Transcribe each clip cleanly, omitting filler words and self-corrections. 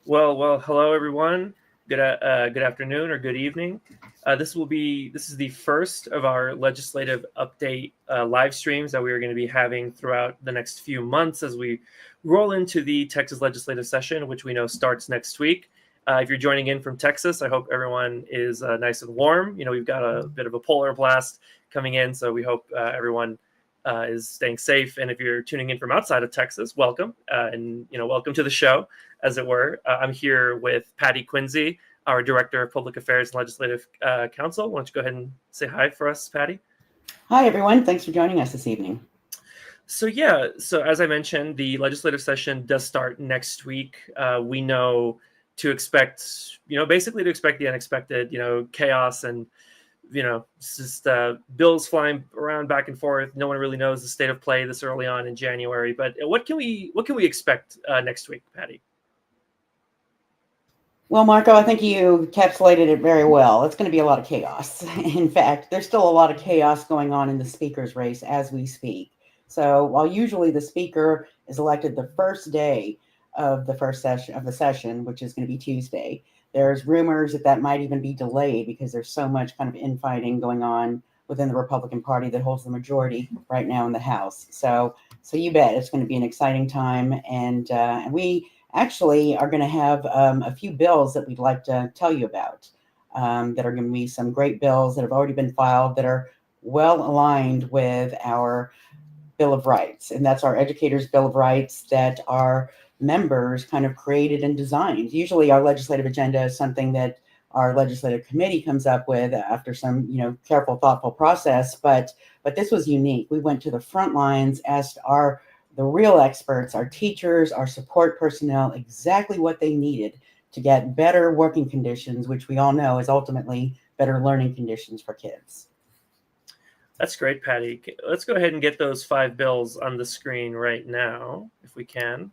Well, hello everyone. Good afternoon or good evening. This is the first of our legislative update live streams that we are going to be having throughout the next few months as we roll into the Texas legislative session, which we know starts next week. If you're joining in from Texas, I hope everyone is nice and warm. We've got a bit of a polar blast coming in, so we hope everyone is staying safe. And if you're tuning in from outside of Texas, welcome, and welcome to the show, as it were. I'm here with Patty Quincy, our Director of Public Affairs and Legislative Counsel. Why don't you go ahead and say hi for us, Patty? Hi, everyone. Thanks for joining us this evening. So as I mentioned, the legislative session does start next week. We know to expect, basically to expect the unexpected, chaos and it's just bills flying around back and forth. No one really knows the state of play this early on in January. But what can we expect next week, Patty? Well, Marco, I think you encapsulated it very well. It's going to be a lot of chaos. In fact, there's still a lot of chaos going on in the speaker's race as we speak. So while usually the speaker is elected the first day of the first session, which is going to be Tuesday, there's rumors that might even be delayed because there's so much kind of infighting going on within the Republican Party that holds the majority right now in the House. So you bet it's going to be an exciting time, and we actually are going to have a few bills that we'd like to tell you about that are going to be some great bills that have already been filed that are well aligned with our Bill of Rights, and that's our Educators' Bill of Rights that our members kind of created and designed. Usually our legislative agenda is something that our legislative committee comes up with after some, careful, thoughtful process, but this was unique. We went to the front lines, asked the real experts, our teachers, our support personnel, exactly what they needed to get better working conditions, which we all know is ultimately better learning conditions for kids. That's great, Patty. Let's go ahead and get those 5 bills on the screen right now, if we can.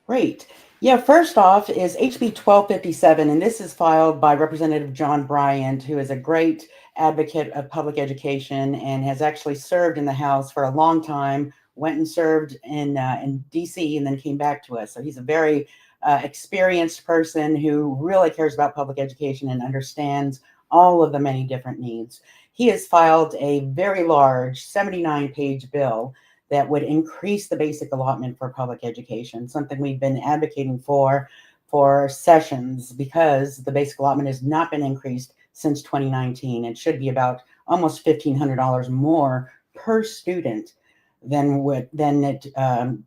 Great. Yeah, first off is HB 1257, and this is filed by Representative John Bryant, who is a great advocate of public education and has actually served in the House for a long time, went and served in D.C. and then came back to us. So he's a very experienced person who really cares about public education and understands all of the many different needs. He has filed a very large 79-page bill that would increase the basic allotment for public education, something we've been advocating for sessions, because the basic allotment has not been increased since 2019. It should be about almost $1,500 more per student than we're lacking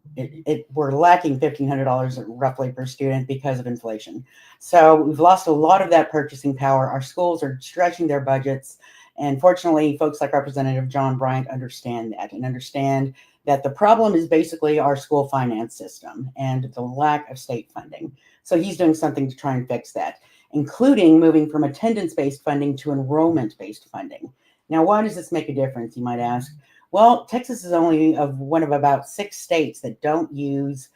$1,500 roughly per student because of inflation. So we've lost a lot of that purchasing power. Our schools are stretching their budgets. And fortunately, folks like Representative John Bryant understand that and understand that the problem is basically our school finance system and the lack of state funding. So he's doing something to try and fix that, including moving from attendance-based funding to enrollment-based funding. Now, why does this make a difference, you might ask? Well, Texas is only one of about 6 states that don't use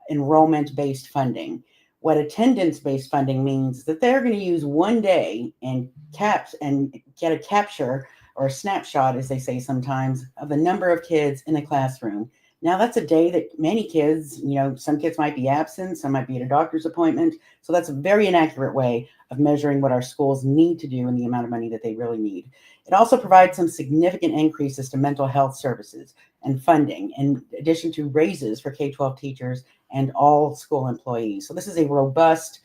enrollment-based funding. What attendance-based funding means is that they're going to use one day and get a capture or a snapshot, as they say sometimes, of the number of kids in a classroom. Now, that's a day that many kids, some kids might be absent, some might be at a doctor's appointment. So that's a very inaccurate way of measuring what our schools need to do and the amount of money that they really need. It also provides some significant increases to mental health services and funding, in addition to raises for K-12 teachers and all school employees. So this is a robust,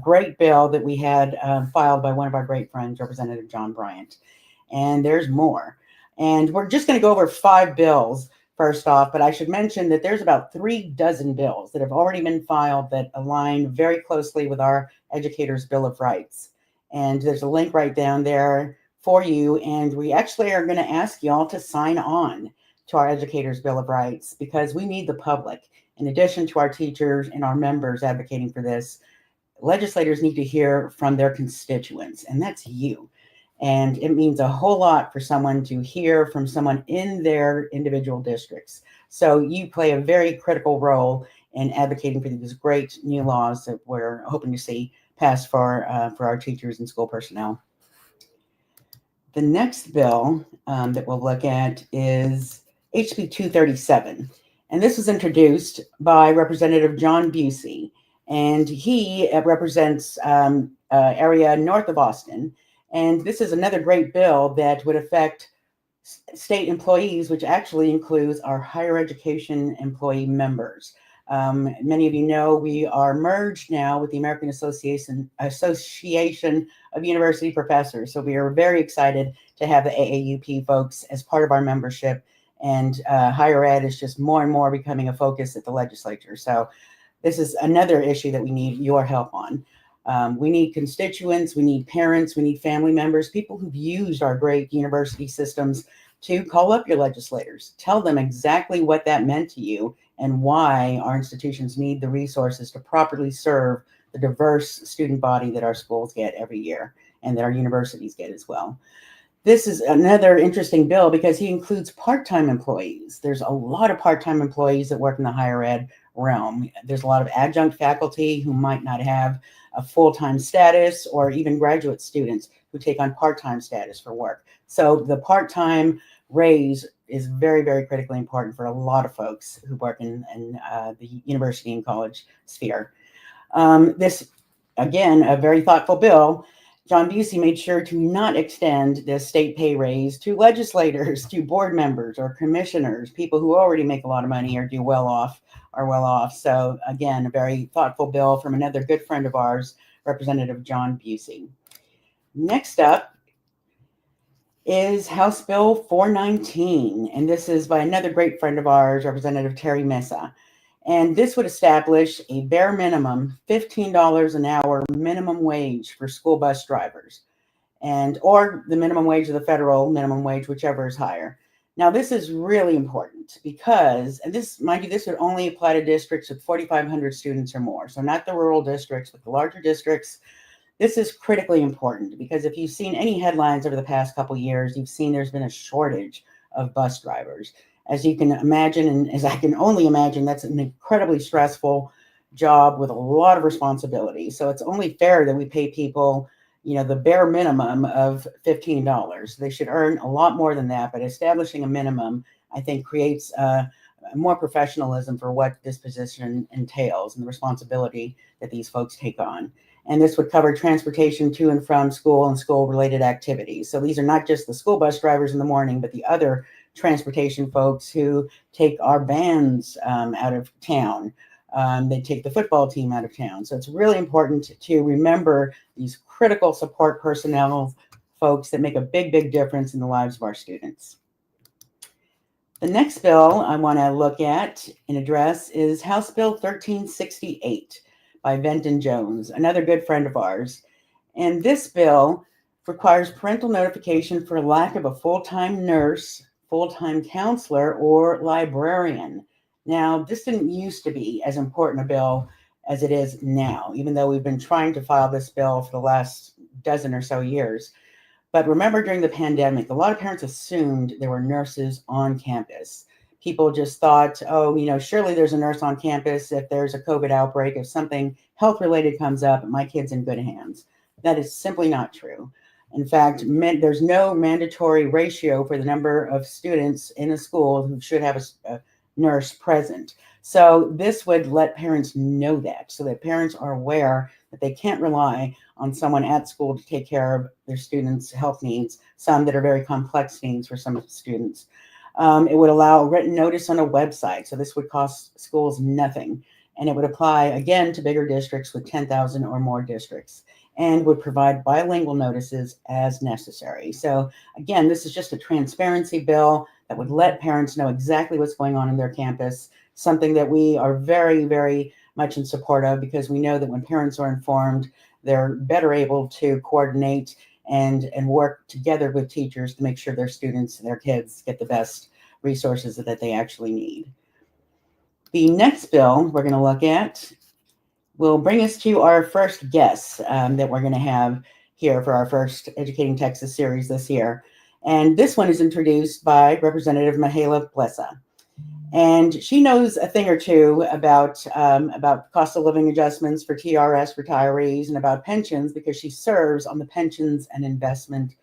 great bill that we had filed by one of our great friends, Representative John Bryant. And there's more. And we're just going to go over 5 bills first off, but I should mention that there's about 3 dozen bills that have already been filed that align very closely with our Educators' Bill of Rights. And there's a link right down there for you. And we actually are going to ask y'all to sign on to our Educators' Bill of Rights, because we need the public. In addition to our teachers and our members advocating for this, legislators need to hear from their constituents, and that's you. And it means a whole lot for someone to hear from someone in their individual districts. So you play a very critical role in advocating for these great new laws that we're hoping to see passed for our teachers and school personnel. The next bill that we'll look at is HB 237. And this was introduced by Representative John Busey, and he represents area north of Austin. And this is another great bill that would affect state employees, which actually includes our higher education employee members. Many of you know we are merged now with the American Association of University Professors. So we are very excited to have the AAUP folks as part of our membership. And higher ed is just more and more becoming a focus at the legislature. So this is another issue that we need your help on. We need constituents, we need parents, we need family members, people who've used our great university systems to call up your legislators. Tell them exactly what that meant to you and why our institutions need the resources to properly serve the diverse student body that our schools get every year and that our universities get as well. This is another interesting bill because he includes part-time employees. There's a lot of part-time employees that work in the higher ed realm. There's a lot of adjunct faculty who might not have a full-time status, or even graduate students who take on part-time status for work. So the part-time raise is very, very critically important for a lot of folks who work in the university and college sphere. This, again, a very thoughtful bill. John Busey made sure to not extend the state pay raise to legislators, to board members or commissioners, people who already make a lot of money or are well off. So again, a very thoughtful bill from another good friend of ours, Representative John Busey. Next up is House Bill 419, and this is by another great friend of ours, Representative Terry Mesa. And this would establish a bare minimum $15 an hour minimum wage for school bus drivers, or the minimum wage of the federal minimum wage, whichever is higher. Now, this is really important because, and this, mind you, this would only apply to districts with 4,500 students or more. So not the rural districts, but the larger districts. This is critically important because if you've seen any headlines over the past couple of years, you've seen there's been a shortage of bus drivers. As you can imagine, and as I can only imagine, that's an incredibly stressful job with a lot of responsibility. So it's only fair that we pay people, the bare minimum of $15. They should earn a lot more than that, but establishing a minimum, I think, creates more professionalism for what this position entails and the responsibility that these folks take on. And this would cover transportation to and from school and school-related activities. So these are not just the school bus drivers in the morning, but the other transportation folks who take our bands out of town. They take the football team out of town. So it's really important to remember these critical support personnel folks that make a big, big difference in the lives of our students. The next bill I want to look at and address is House Bill 1368 by Benton Jones, another good friend of ours. And this bill requires parental notification for lack of a full-time nurse, full-time counselor, or librarian. Now, this didn't used to be as important a bill as it is now, even though we've been trying to file this bill for the last dozen or so years. But remember, during the pandemic, a lot of parents assumed there were nurses on campus. People just thought, surely there's a nurse on campus if there's a COVID outbreak, if something health-related comes up, my kid's in good hands. That is simply not true. In fact, there's no mandatory ratio for the number of students in a school who should have a nurse present. So this would let parents know that, so that parents are aware that they can't rely on someone at school to take care of their students' health needs, some that are very complex needs for some of the students. It would allow written notice on a website, so this would cost schools nothing. And it would apply, again, to bigger districts with 10,000 or more districts, and would provide bilingual notices as necessary. So again, this is just a transparency bill that would let parents know exactly what's going on in their campus, something that we are very, very much in support of, because we know that when parents are informed, they're better able to coordinate and work together with teachers to make sure their students and their kids get the best resources that they actually need. The next bill we're going to look at will bring us to our first guest that we're going to have here for our first Educating Texas series this year. And this one is introduced by Representative Mihaela Plessa. And she knows a thing or two about cost of living adjustments for TRS retirees and about pensions, because she serves on the Pensions, Investments,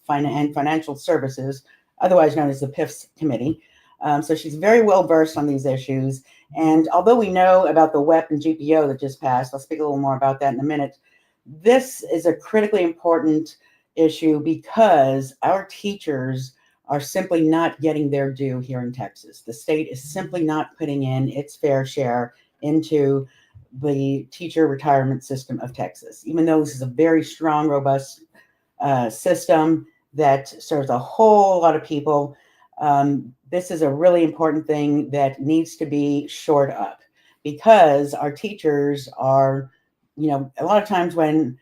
and Financial Services, otherwise known as the PIFS Committee. So she's very well versed on these issues. And although we know about the WEP and GPO that just passed, I'll speak a little more about that in a minute. This is a critically important issue because our teachers are simply not getting their due here in Texas. The state is simply not putting in its fair share into the teacher retirement system of Texas. Even though this is a very strong, robust system that serves a whole lot of people, this is a really important thing that needs to be shored up because our teachers are, a lot of times when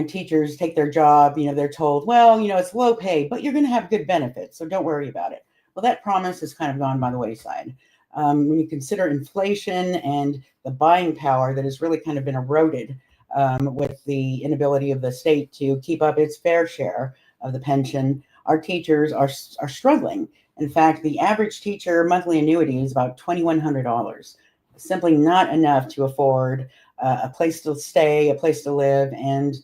teachers take their job, they're told, well, it's low pay, but you're going to have good benefits, so don't worry about it. Well, that promise has kind of gone by the wayside. When you consider inflation and the buying power that has really kind of been eroded with the inability of the state to keep up its fair share of the pension, our teachers are struggling. In fact, the average teacher monthly annuity is about $2,100, simply not enough to afford a place to stay, a place to live, and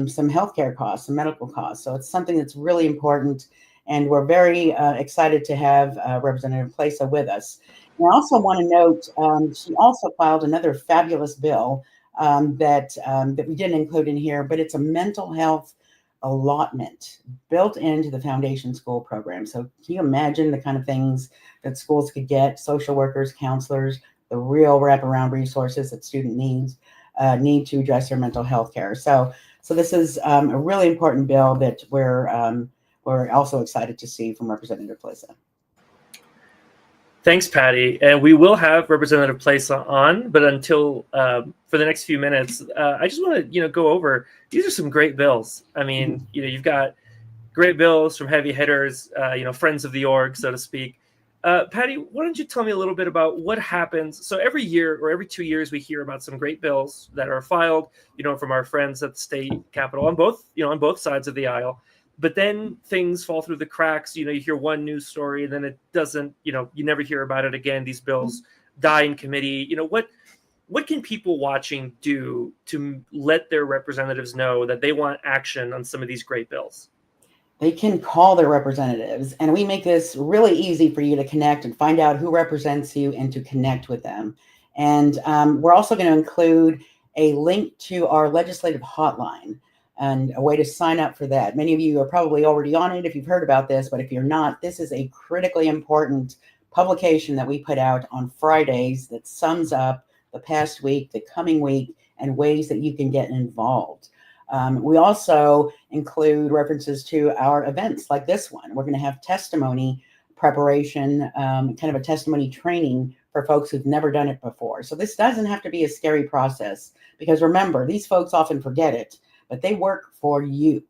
some healthcare costs, some medical costs. So it's something that's really important, and we're very excited to have Representative Plesa with us. And I also want to note she also filed another fabulous bill that we didn't include in here, but it's a mental health allotment built into the foundation school program. So can you imagine the kind of things that schools could get, social workers, counselors, the real wraparound resources that student need to address their mental health care. So this is a really important bill that we're also excited to see from Representative Plesa. Thanks, Patty. And we will have Representative Plesa on, but until for the next few minutes, I just want to go over, these are some great bills. I mean, you've got great bills from heavy hitters, friends of the org, so to speak. Patty, why don't you tell me a little bit about what happens? So every year or every 2 years, we hear about some great bills that are filed, from our friends at the state capitol on both sides of the aisle. But then things fall through the cracks. You hear one news story, and then it doesn't. You never hear about it again. These bills die in committee. What can people watching do to let their representatives know that they want action on some of these great bills? They can call their representatives, and we make this really easy for you to connect and find out who represents you and to connect with them. And we're also going to include a link to our legislative hotline and a way to sign up for that. Many of you are probably already on it if you've heard about this, but if you're not, this is a critically important publication that we put out on Fridays that sums up the past week, the coming week, and ways that you can get involved. We also include references to our events like this one. We're going to have testimony preparation, kind of a testimony training for folks who've never done it before. So this doesn't have to be a scary process because remember, these folks often forget it, but they work for you.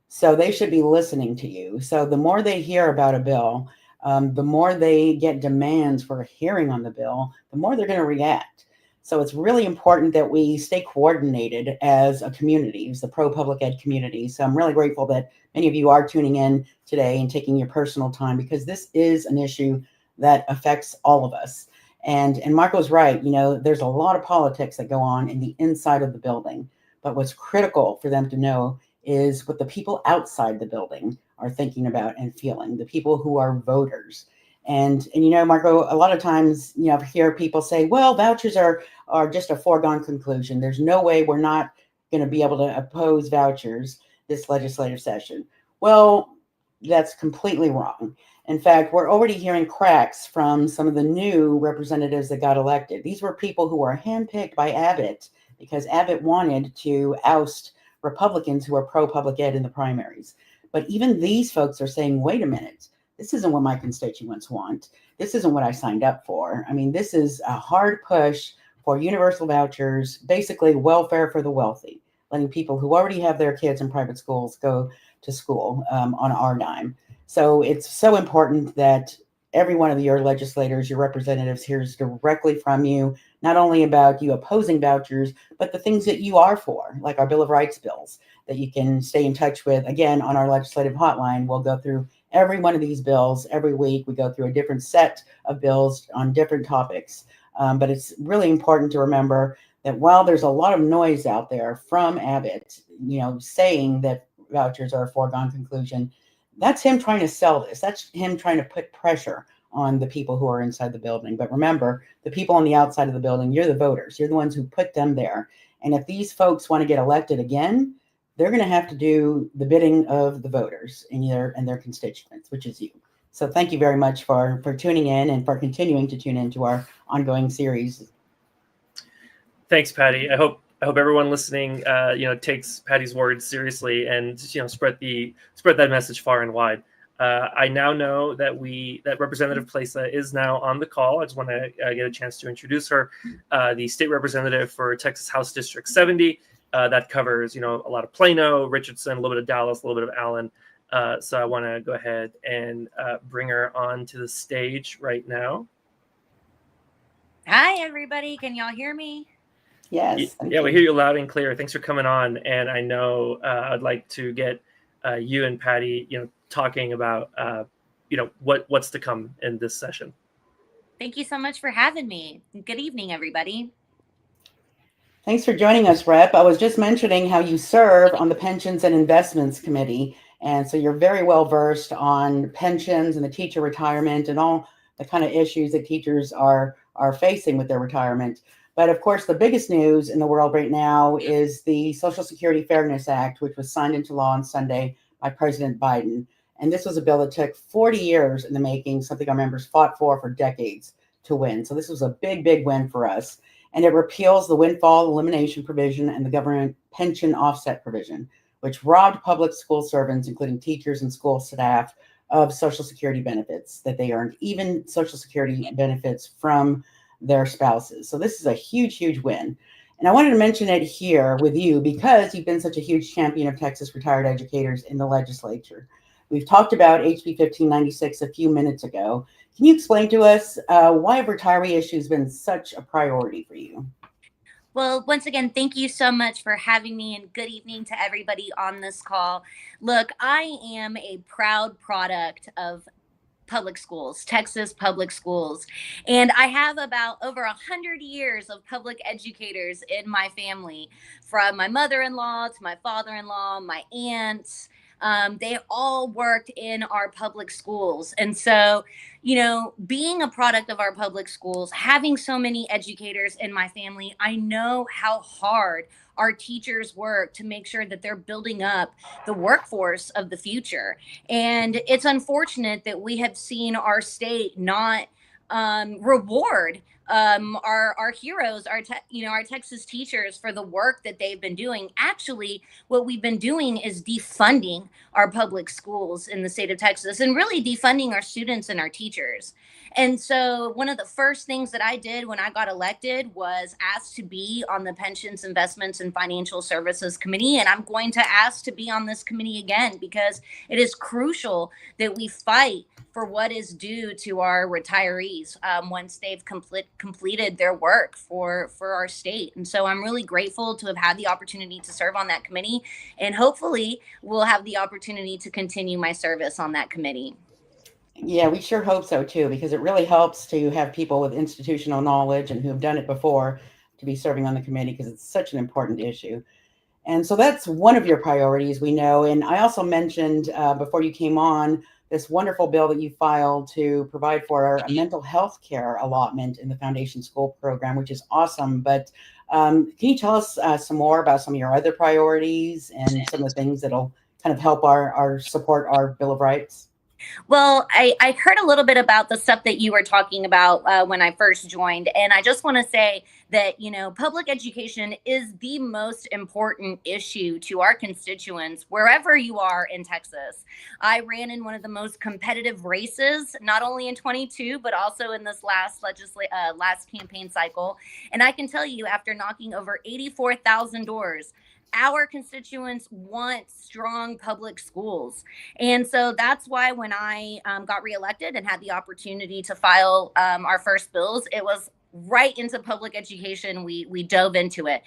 So they should be listening to you. So the more they hear about a bill, the more they get demands for a hearing on the bill, the more they're going to react. So it's really important that we stay coordinated as a community, as the pro-public ed community. So I'm really grateful that many of you are tuning in today and taking your personal time because this is an issue that affects all of us. And Marco's right, there's a lot of politics that go on in the inside of the building. But what's critical for them to know is what the people outside the building are thinking about and feeling, the people who are voters. And Marco, a lot of times, I hear people say, well, vouchers are just a foregone conclusion. There's no way we're not going to be able to oppose vouchers this legislative session. Well, that's completely wrong. In fact, we're already hearing cracks from some of the new representatives that got elected. These were people who were handpicked by Abbott because Abbott wanted to oust Republicans who are pro-public ed in the primaries. But even these folks are saying, wait a minute, this isn't what my constituents want. This isn't what I signed up for. I mean, this is a hard push for universal vouchers, basically welfare for the wealthy, letting people who already have their kids in private schools go to school on our dime. So it's so important that every one of your legislators, your representatives hears directly from you, not only about you opposing vouchers, but the things that you are for, like our Bill of Rights bills that you can stay in touch with. Again, on our legislative hotline, we'll go through every one of these bills every week. We go through a different set of bills on different topics. But it's really important to remember that while there's a lot of noise out there from Abbott, saying that vouchers are a foregone conclusion, that's him trying to sell this. That's him trying to put pressure on the people who are inside the building. But remember, the people on the outside of the building, you're the voters. You're the ones who put them there. And if these folks want to get elected again, they're going to have to do the bidding of the voters and their constituents, which is you. So thank you very much for tuning in and for continuing to tune into our ongoing series. Thanks, Patty. I hope everyone listening, takes Patty's words seriously and spread that message far and wide. I now know that Representative Plesa is now on the call. I just want to get a chance to introduce her, the state representative for Texas House District 70. That covers, a lot of Plano, Richardson, a little bit of Dallas, a little bit of Allen. So I want to go ahead and bring her onto the stage right now. Hi, everybody. Can y'all hear me? Yes. Yeah, we hear you loud and clear. Thanks for coming on. And I know I'd like to get you and Patty, talking about, what's to come in this session. Thank you so much for having me. Good evening, everybody. Thanks for joining us, Rep. I was just mentioning how you serve on the Pensions and Investments Committee. And so you're very well versed on pensions and the teacher retirement and all the kind of issues that teachers are facing with their retirement. But of course, the biggest news in the world right now is the Social Security Fairness Act, which was signed into law on Sunday by President Biden. And this was a bill that took 40 years in the making, something our members fought for decades to win. So this was a big, big win for us. And it repeals the windfall elimination provision and the government pension offset provision, which robbed public school servants, including teachers and school staff, of Social Security benefits that they earned, even Social Security benefits from their spouses. So this is a huge, huge win. And I wanted to mention it here with you because you've been such a huge champion of Texas retired educators in the legislature. We've talked about HB 1596 a few minutes ago. Can you explain to us why have retiree issues been such a priority for you? Well, once again, thank you so much for having me, and good evening to everybody on this call. Look, I am a proud product of public schools, Texas public schools. And I have about over 100 years of public educators in my family, from my mother-in-law to my father-in-law, my aunts. They all worked in our public schools. And so, being a product of our public schools, having so many educators in my family, I know how hard our teachers work to make sure that they're building up the workforce of the future. And it's unfortunate that we have seen our state not reward our heroes, our Texas teachers for the work that they've been doing. Actually, what we've been doing is defunding our public schools in the state of Texas and really defunding our students and our teachers. And so one of the first things that I did when I got elected was asked to be on the Pensions, Investments, and Financial Services Committee. And I'm going to ask to be on this committee again because it is crucial that we fight for what is due to our retirees once they've completed their work for our state. And so I'm really grateful to have had the opportunity to serve on that committee, and hopefully we'll have the opportunity to continue my service on that committee. Yeah, we sure hope so too, because it really helps to have people with institutional knowledge and who have done it before to be serving on the committee because it's such an important issue. And so that's one of your priorities, we know. And I also mentioned before you came on this wonderful bill that you filed to provide for a mental health care allotment in the Foundation School program, which is awesome. But can you tell us some more about some of your other priorities and some of the things that'll kind of help our support our Bill of Rights? Well, I heard a little bit about the stuff that you were talking about when I first joined. And I just want to say that, public education is the most important issue to our constituents, wherever you are in Texas. I ran in one of the most competitive races, not only in 22, but also in this last campaign cycle. And I can tell you, after knocking over 84,000 doors, our constituents want strong public schools. And so that's why when I got reelected and had the opportunity to file our first bills, it was right into public education. We dove into it,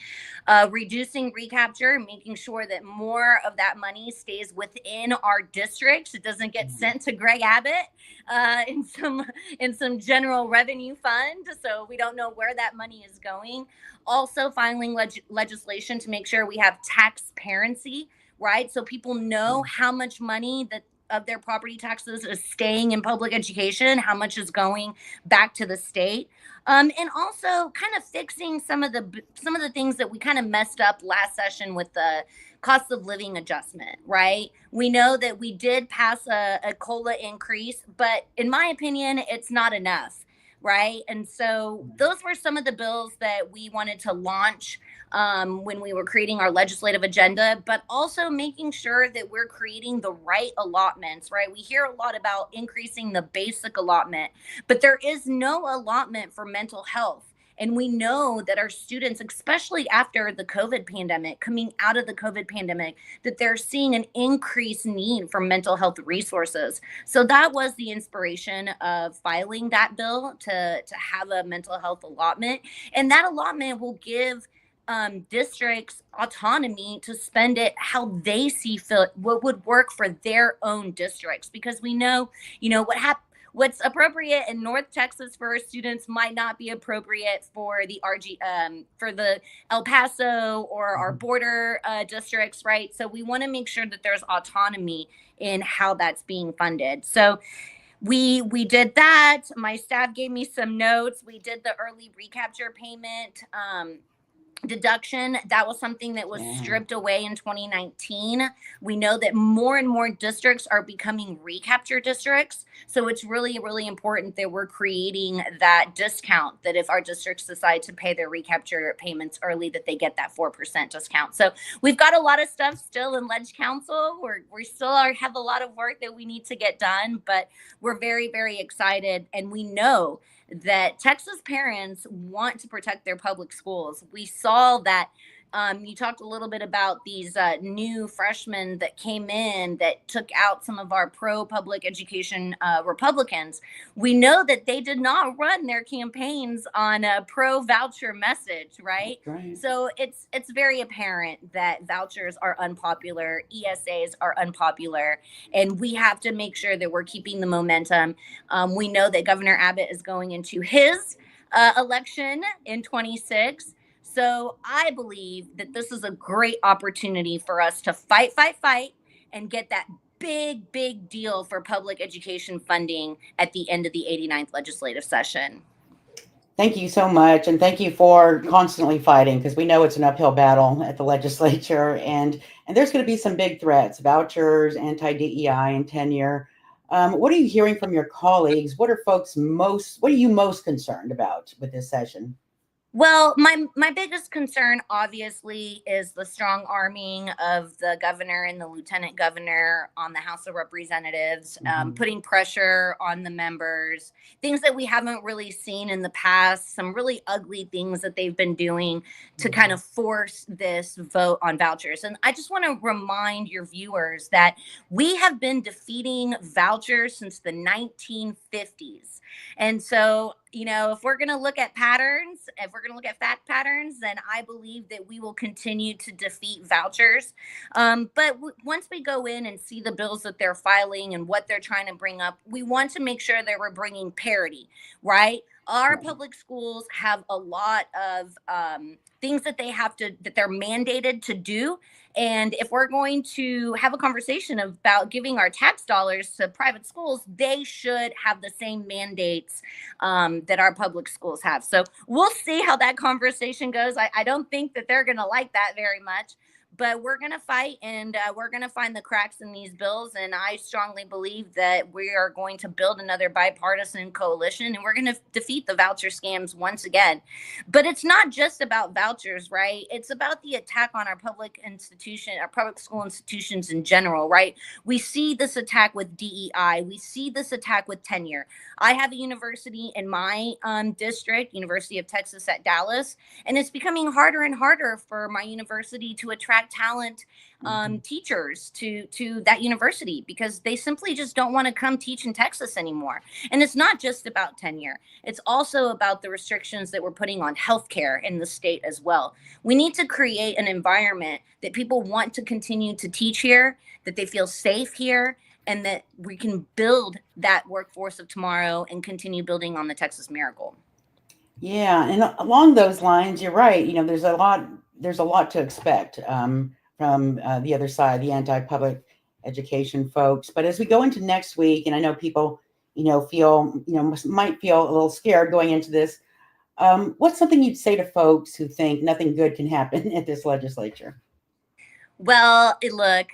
reducing recapture, making sure that more of that money stays within our districts. It doesn't get sent to Greg Abbott in some general revenue fund, so we don't know where that money is going. Also, filing legislation to make sure we have taxparency, right? So people know how much money that of their property taxes is staying in public education, how much is going back to the state, and also kind of fixing some of the things that we kind of messed up last session with the cost of living adjustment, right? We know that we did pass a COLA increase, but in my opinion, it's not enough, right? And so those were some of the bills that we wanted to launch when we were creating our legislative agenda, but also making sure that we're creating the right allotments, right? We hear a lot about increasing the basic allotment, but there is no allotment for mental health. And we know that our students, especially after the COVID pandemic, coming out of the COVID pandemic, that they're seeing an increased need for mental health resources. So that was the inspiration of filing that bill to have a mental health allotment. And that allotment will give districts autonomy to spend it how they see fit, what would work for their own districts. Because we know, what's appropriate in North Texas for our students might not be appropriate for the for the El Paso or our border districts, right? So we want to make sure that there's autonomy in how that's being funded. So we did that. My staff gave me some notes. We did the early recapture payment deduction. That was something that was stripped away in 2019. We know that more and more districts are becoming recapture districts. So it's really, really important that we're creating that discount, that if our districts decide to pay their recapture payments early, that they get that 4% discount. So we've got a lot of stuff still in Ledge Council. We still have a lot of work that we need to get done, but we're very, very excited. And we know that Texas parents want to protect their public schools. We saw that you talked a little bit about these new freshmen that came in that took out some of our pro-public education Republicans. We know that they did not run their campaigns on a pro-voucher message, right? So it's very apparent that vouchers are unpopular, ESAs are unpopular, and we have to make sure that we're keeping the momentum. We know that Governor Abbott is going into his election in 26. So I believe that this is a great opportunity for us to fight, and get that big, big deal for public education funding at the end of the 89th legislative session. Thank you so much. And thank you for constantly fighting, because we know it's an uphill battle at the legislature. And there's going to be some big threats: vouchers, anti-DEI, and tenure. What are you hearing from your colleagues? What are you most concerned about with this session? Well, my biggest concern, obviously, is the strong arming of the governor and the lieutenant governor on the House of Representatives, putting pressure on the members, things that we haven't really seen in the past, some really ugly things that they've been doing to kind of force this vote on vouchers. And I just want to remind your viewers that we have been defeating vouchers since the 1950s. And so, if we're going to look at patterns, if we're going to look at fact patterns, then I believe that we will continue to defeat vouchers. But once we go in and see the bills that they're filing and what they're trying to bring up, we want to make sure that we're bringing parity, right? Our public schools have a lot of things that they're mandated to do. And if we're going to have a conversation about giving our tax dollars to private schools, they should have the same mandates that our public schools have. So we'll see how that conversation goes. I don't think that they're going to like that very much. But we're going to fight, and we're going to find the cracks in these bills. And I strongly believe that we are going to build another bipartisan coalition, and we're going to defeat the voucher scams once again. But it's not just about vouchers, right? It's about the attack on our public school institutions in general, right? We see this attack with DEI. We see this attack with tenure. I have a university in my district, University of Texas at Dallas, and it's becoming harder and harder for my university to attract talent teachers to that university, because they simply just don't want to come teach in Texas anymore. And it's not just about tenure. It's also about the restrictions that we're putting on healthcare in the state as well. We need to create an environment that people want to continue to teach here, that they feel safe here, and that we can build that workforce of tomorrow and continue building on the Texas miracle. Yeah, and along those lines, you're right. There's a lot to expect from the other side, the anti-public education folks. But as we go into next week, and I know people, feel, might feel a little scared going into this, what's something you'd say to folks who think nothing good can happen at this legislature? Well, look,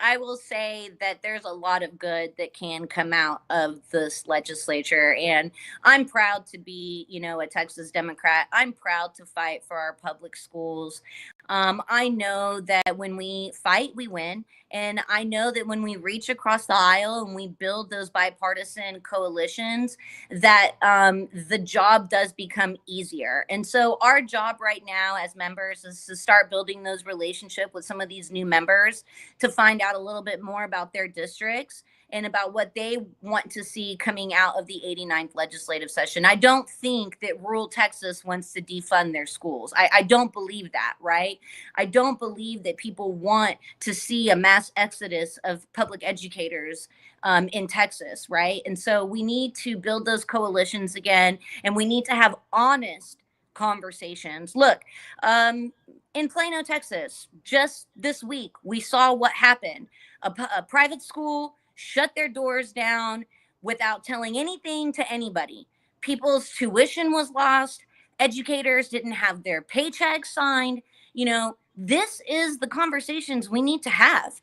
I will say that there's a lot of good that can come out of this legislature. And I'm proud to be, a Texas Democrat. I'm proud to fight for our public schools. I know that when we fight, we win. And I know that when we reach across the aisle and we build those bipartisan coalitions, that the job does become easier. And so our job right now as members is to start building those relationships with some of these new members to find out a little bit more about their districts and about what they want to see coming out of the 89th legislative session. I don't think that rural Texas wants to defund their schools. I don't believe that, right? I don't believe that people want to see a mass exodus of public educators in Texas, right? And so we need to build those coalitions again, and we need to have honest conversations. Look, in Plano, Texas, just this week, we saw what happened. A private school shut their doors down without telling anything to anybody. People's tuition was lost. Educators didn't have their paychecks signed. This is the conversations we need to have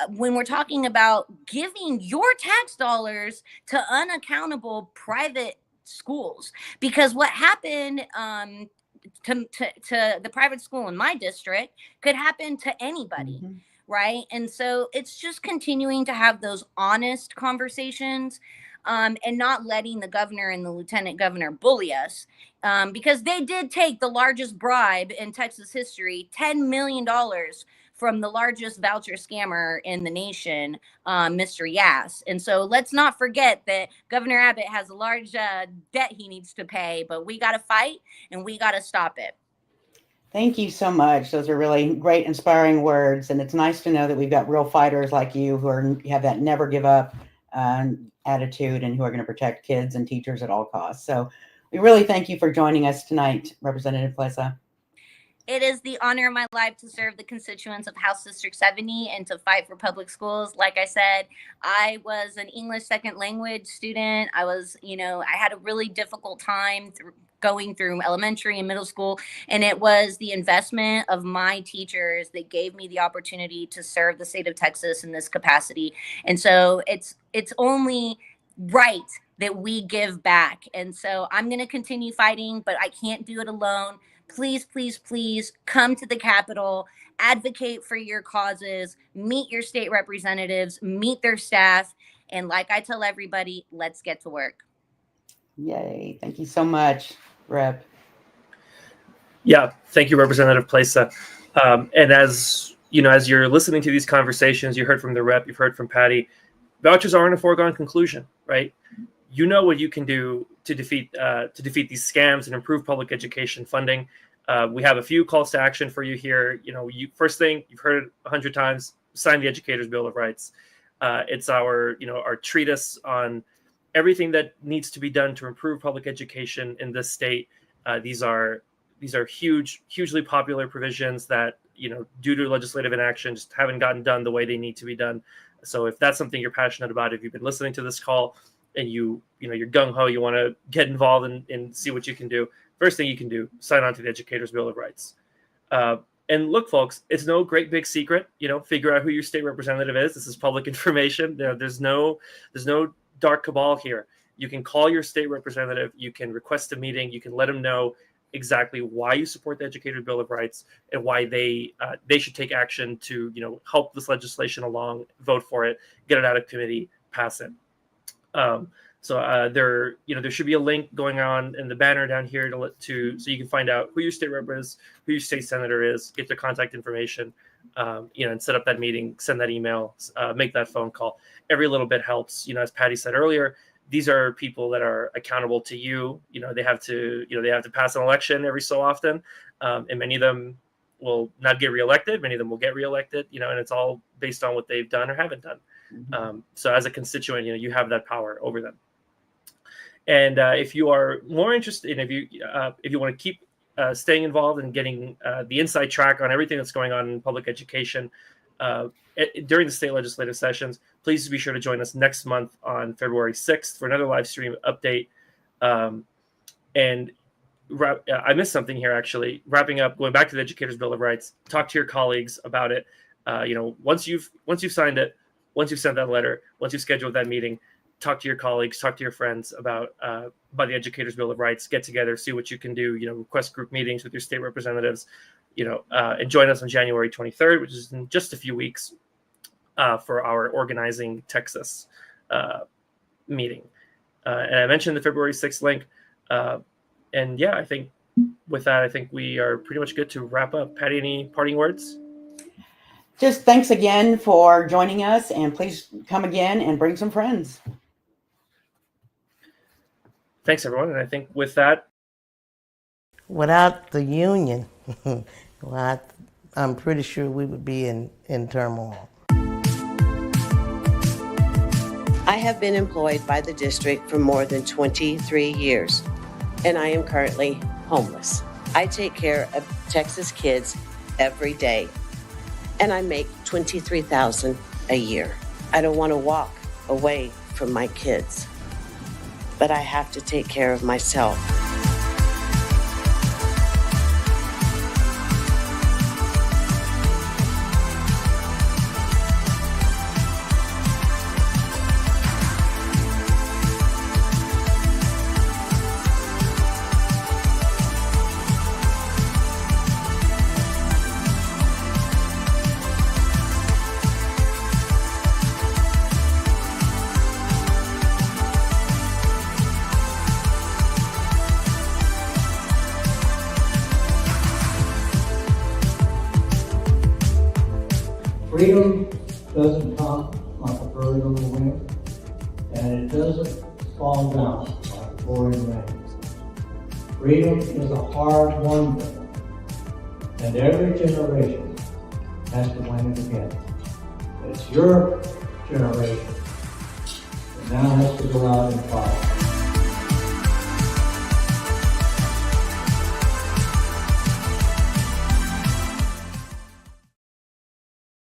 when we're talking about giving your tax dollars to unaccountable private schools. Because what happened to the private school in my district could happen to anybody. Mm-hmm. Right. And so it's just continuing to have those honest conversations and not letting the governor and the lieutenant governor bully us because they did take the largest bribe in Texas history, $10 million from the largest voucher scammer in the nation, Mr. Yass. And so let's not forget that Governor Abbott has a large debt he needs to pay, but we got to fight and we got to stop it. Thank you so much. Those are really great, inspiring words. And it's nice to know that we've got real fighters like you who have that never give up attitude and who are going to protect kids and teachers at all costs. So we really thank you for joining us tonight, Representative Plesa. It is the honor of my life to serve the constituents of House District 70 and to fight for public schools. Like I said, I was an English second language student. I had a really difficult time going through elementary and middle school. And it was the investment of my teachers that gave me the opportunity to serve the state of Texas in this capacity. And so it's only right that we give back. And so I'm going to continue fighting, but I can't do it alone. Please, please, please come to the Capitol, advocate for your causes, meet your state representatives, meet their staff. And like I tell everybody, let's get to work. Yay. Thank you so much, Rep. Yeah, thank you, Representative Plesa. And as you're listening to these conversations, you heard from the rep, you've heard from Patty, vouchers aren't a foregone conclusion, right? You know what you can do to defeat these scams and improve public education funding. We have a few calls to action for you here. First thing, you've heard it 100 times, sign the Educators' Bill of Rights. It's our treatise on everything that needs to be done to improve public education in this state. These are hugely popular provisions that, due to legislative inaction, just haven't gotten done the way they need to be done. So if that's something you're passionate about, if you've been listening to this call and you're gung-ho, you want to get involved and see what you can do, first thing you can do, sign on to the Educators' Bill of Rights. And look, folks, it's no great big secret. Figure out who your state representative is. This is public information. There's no dark cabal here. You can call your state representative. You can request a meeting. You can let them know exactly why you support the Educators' Bill of Rights and why they should take action to help this legislation along, vote for it, get it out of committee, pass it. So there should be a link going on in the banner down here so you can find out who your state rep is, who your state senator is, get their contact information, and set up that meeting, send that email, make that phone call. Every little bit helps. As Patty said earlier, these are people that are accountable to you. They have to pass an election every so often, and many of them will not get reelected. Many of them will get reelected. And it's all based on what they've done or haven't done. Mm-hmm. So as a constituent, you have that power over them. And if you are more interested, if you want to keep staying involved and getting the inside track on everything that's going on in public education, during the state legislative sessions. Please be sure to join us next month on February 6th for another live stream update. And I missed something here, actually. Wrapping up, going back to the Educators Bill of Rights, talk to your colleagues about it. Once you've signed it, once you've sent that letter, once you've scheduled that meeting, talk to your colleagues, talk to your friends about the Educators Bill of Rights. Get together, see what you can do. Request group meetings with your state representatives. And join us on January 23rd, which is in just a few weeks, for our Organizing Texas meeting. And I mentioned the February 6th link. And yeah, I think with that, I think we are pretty much good to wrap up. Patty, any parting words? Just thanks again for joining us, and please come again and bring some friends. Thanks, everyone. And I think with that, without the union, well, I'm pretty sure we would be in turmoil. I have been employed by the district for more than 23 years, and I am currently homeless. I take care of Texas kids every day, and I make $23,000 a year. I don't want to walk away from my kids, but I have to take care of myself. Freedom doesn't come like a bird on the wind, and it doesn't fall down like pouring rain. Freedom is a hard-won thing, and every generation has to win it again. It's your generation that now has to go out and fight.